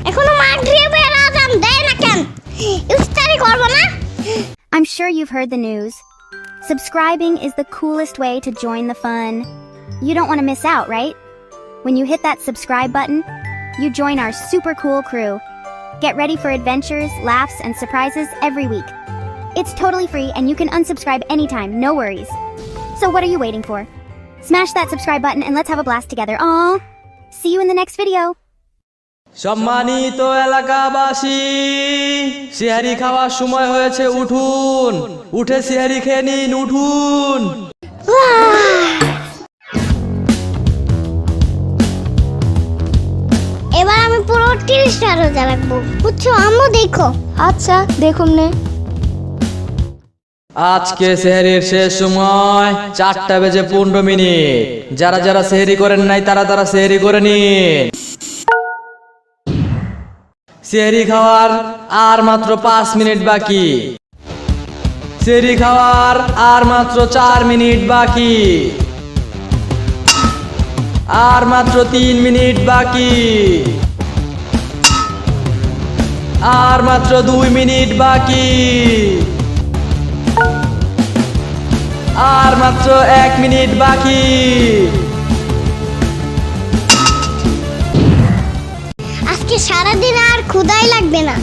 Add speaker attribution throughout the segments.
Speaker 1: এখনো মাগরিবের আযান দেয় না কেন? ইফতারি করব না?
Speaker 2: I'm sure you've heard the news. Subscribing is the coolest way to join the fun. You don't want to miss out, right? When you hit that subscribe button, you join our super cool crew. Get ready for adventures, laughs, and surprises every week. It's totally free and you can unsubscribe anytime, no worries. So what are you waiting for? Smash that subscribe button and let's have a blast together. Aww. See you in the next video.
Speaker 3: সম্মানিত এলাকাবাসী, সিহারি খাওয়ার সময় হয়েছে, উঠুন, উঠে সিহারি খেয়ে নিন, উঠুন।
Speaker 1: এবার আমি পুরো 30টা রোজা রাখবো, বুঝছো আম্মু? দেখো।
Speaker 4: আচ্ছা দেখুন নে।
Speaker 3: আজকে সেহরির শেষ সময় 4:15। যারা যারা সেহরি করেন নাই তারা সেহরি করে নিন। সেহরি খাওয়ার আর মাত্র 5 মিনিট বাকি। সেহরি খাওয়ার আর মাত্র 4 মিনিট বাকি। আর মাত্র 3 মিনিট বাকি। আর মাত্র 2 মিনিট বাকি। আর মাত্র 1 মিনিট বাকি।
Speaker 1: আজকে সারাদিন আর ক্ষুধাই লাগবে না।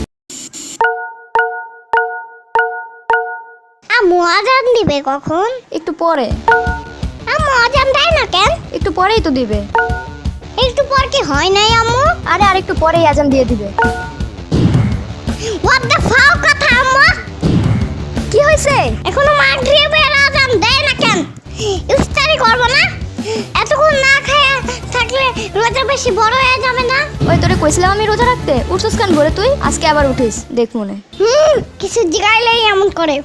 Speaker 1: আম্মু আজান দিবে কখন?
Speaker 4: একটু পরে।
Speaker 1: আম্মু আজান দেয় না কেন?
Speaker 4: একটু পরেই তো দিবে।
Speaker 1: একটু পর কি হয় নাই আম্মু?
Speaker 4: আরে আর একটু পরেই আজান দিয়ে দিবে।
Speaker 1: হোয়াট দ্য ফাও কথা আম্মু?
Speaker 4: কি হয়েছে?
Speaker 1: এখনো মাগরিবের আযান দেয় না কেন? ইফতারি করব না? এতক্ষণ না খায়া থাকলে রোজা বেশি বড় হয়ে যাবে না?
Speaker 4: ওই তোরে কইছিলাম আমি রোজা রাখতে, উঠছস কেন ভোরে তুই? আজকে আবার উঠিস, দেখ মনে।
Speaker 1: কিছু জিগাইলেই এমন করে।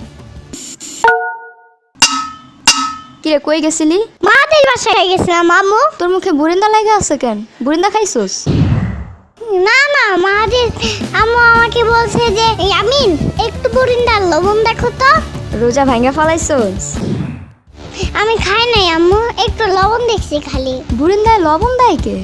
Speaker 4: কিরে কই গেছিলি?
Speaker 1: মাদের বাসায় গেছিলাম আম্মু।
Speaker 4: তোর মুখে বুরিন্দা লাগা আছে কেন? বুরিন্দা খাইছস?
Speaker 1: না না, মাদের আম্মু আমাকে বলছে যে ইয়ামিন একটু বুরিন্দার লবণ দেখো তো।
Speaker 4: রোজা ভাঙ্গা ফালাইছস?
Speaker 1: আমি খাই নাই আম্মু, একটু লবণ দেখছি খালি।
Speaker 4: বুরিন্দায় লবণ দেয় কে?